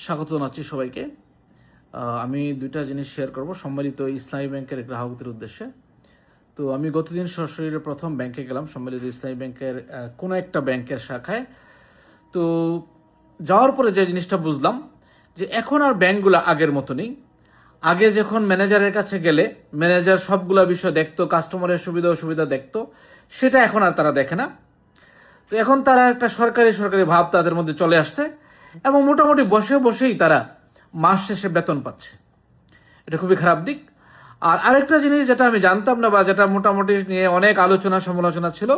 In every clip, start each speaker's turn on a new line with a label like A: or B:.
A: স্বাগত জানাচ্ছি সবাইকে। আমি দুইটা জিনিস শেয়ার করব সম্মিলিত ইসলামী ব্যাংকের গ্রাহকদের উদ্দেশ্যে। তো আমি গতদিন সরাসরি প্রথম ব্যাংকে গেলাম, সম্মিলিত ইসলামী ব্যাংকের কোনো একটা ব্যাংকের শাখায়। তো যাওয়ার পরে যে জিনিসটা বুঝলাম যে এখন আর ব্যাংকগুলো আগের মতো নেই। আগে যখন ম্যানেজারের কাছে গেলে ম্যানেজার সবগুলো বিষয় দেখতো, কাস্টমারের সুবিধা অসুবিধা দেখতো, সেটা এখন আর তারা দেখে না। তো এখন তারা একটা সরকারি ভাব তাদের মধ্যে চলে আসছে এবং মোটামুটি বসেই তারা মাস শেষে বেতন পাচ্ছে। এটা খুবই খারাপ দিক। আর আরেকটা জিনিস যেটা আমি জানতাম না বা যেটা মোটামুটি নিয়ে অনেক আলোচনা সমালোচনা ছিল,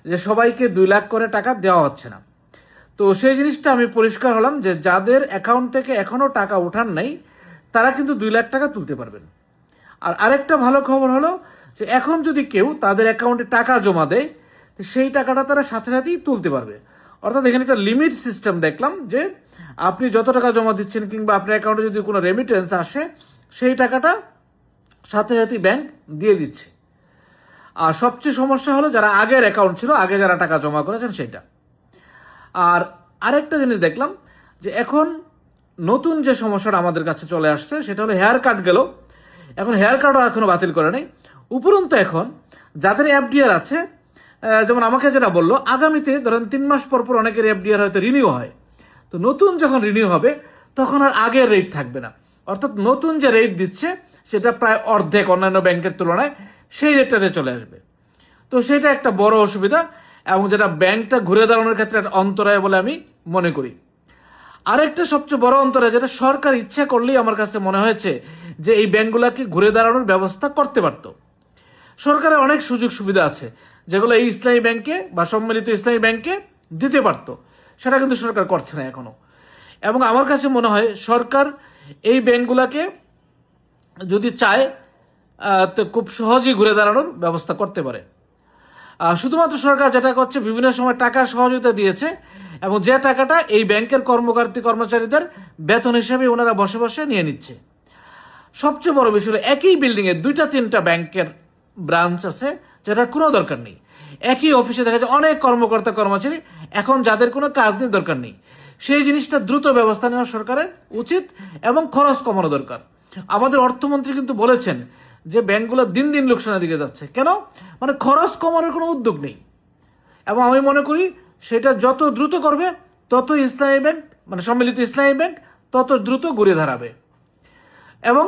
A: যে সবাইকে 2 লাখ করে টাকা দেওয়া হচ্ছে না। তো সেই জিনিসটা আমি পরিষ্কার হলাম যে যাদের অ্যাকাউন্ট থেকে এখনো টাকা ওঠান নাই তারা কিন্তু 2 লাখ টাকা তুলতে পারবেন। আর আরেকটা ভালো খবর হলো যে এখন যদি কেউ তাদের অ্যাকাউন্টে টাকা জমা দেয় সেই টাকাটা তারা সাথে সাথেই তুলতে পারবে। অর্থাৎ এখানে একটা লিমিট সিস্টেম দেখলাম যে আপনি যত টাকা জমা দিচ্ছেন কিংবা আপনার অ্যাকাউন্টে যদি কোনো রেমিটেন্স আসে সেই টাকাটা সাথে সাথেই ব্যাংক দিয়ে দিচ্ছে। আর সবচেয়ে সমস্যা হলো যারা আগের অ্যাকাউন্ট ছিল, আগে যারা টাকা জমা করেছেন সেটা। আর আরেকটা জিনিস দেখলাম যে এখন নতুন যে সমস্যাটা আমাদের কাছে চলে আসছে সেটা হলো হেয়ার কাট গেল, এখন হেয়ার কাটও এখনো বাতিল করে নেই। উপরন্তু এখন যাদের এফডিআর আছে, যেমন আমাকে যেটা বললো, আগামীতে ধরেন 3 মাস পর পর অনেকের এফডিআর হয়তো রিনিউ হয়। তো নতুন যখন রিনিউ হবে তখন আর আগের রেট থাকবে না, অর্থাৎ নতুন যে রেট দিচ্ছে সেটা প্রায় অর্ধেক অন্যান্য ব্যাংকের তুলনায় সেই রেটটাতে চলে আসবে। তো সেটা একটা বড় অসুবিধা এবং যেটা ব্যাংকটা ঘুরে দাঁড়ানোর ক্ষেত্রে একটা অন্তরায় বলে আমি মনে করি। আরেকটা সবচেয়ে বড় অন্তরায় যেটা সরকার ইচ্ছা করলেই আমার কাছে মনে হয়েছে যে এই ব্যাংকগুলোকে ঘুরে দাঁড়ানোর ব্যবস্থা করতে পারত। সরকারের অনেক সুযোগ সুবিধা আছে যেগুলো এই ইসলামী ব্যাংকে বা সম্মিলিত ইসলামী ব্যাংকে দিতে পারত, সেটা কিন্তু সরকার করছে না এখনো। এবং আমার কাছে মনে হয় সরকার এই ব্যাংকগুলোকে যদি চায় তো খুব সহজেই ঘুরে দাঁড়ানোর ব্যবস্থা করতে পারে। শুধুমাত্র সরকার যেটা করছে বিভিন্ন সময় টাকার সহযোগিতা দিয়েছে এবং যে টাকাটা এই ব্যাংকের কর্মচারীদের বেতন হিসেবে ওনারা বসে বসে নিয়ে নিচ্ছে। সবচেয়ে বড় বিষয় হলো একই বিল্ডিংয়ে 2-3টা ব্যাংকের ব্রাঞ্চ আছে যেটার কোনো দরকার নেই। একই অফিসে দেখা যায় অনেক কর্মচারী এখন যাদের কোনো কাজ নেই, দরকার নেই। সেই জিনিসটা দ্রুত ব্যবস্থা নেওয়া সরকারের উচিত এবং খরচ কমানো দরকার। আমাদের অর্থমন্ত্রী কিন্তু বলেছেন যে ব্যাংকগুলো দিন দিন লোকসানের দিকে যাচ্ছে। কেন? মানে খরচ কমানোর কোনো উদ্যোগ নেই। এবং আমি মনে করি সেটা যত দ্রুত করবে তত ইসলামী ব্যাংক মানে সম্মিলিত ইসলামী ব্যাংক তত দ্রুত ঘুরে দাঁড়াবে এবং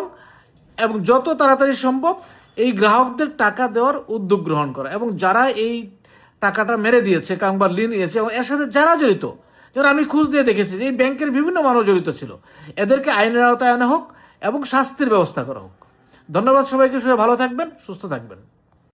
A: যত তাড়াতাড়ি সম্ভব এই গ্রাহকদের টাকা দেওয়ার উদ্যোগ গ্রহণ করা এবং যারা এই টাকাটা মেরে দিয়েছে কিংবা ঋণ নিয়েছে এবং এর সাথে যারা জড়িত, যেমন আমি খোঁজ দিয়ে দেখেছি যে এই ব্যাংকের বিভিন্ন মানুষ জড়িত ছিল, এদেরকে আইনের আওতায় আনা হোক এবং শাস্তির ব্যবস্থা করা হোক। ধন্যবাদ সবাইকে। সবাই ভালো থাকবেন, সুস্থ থাকবেন।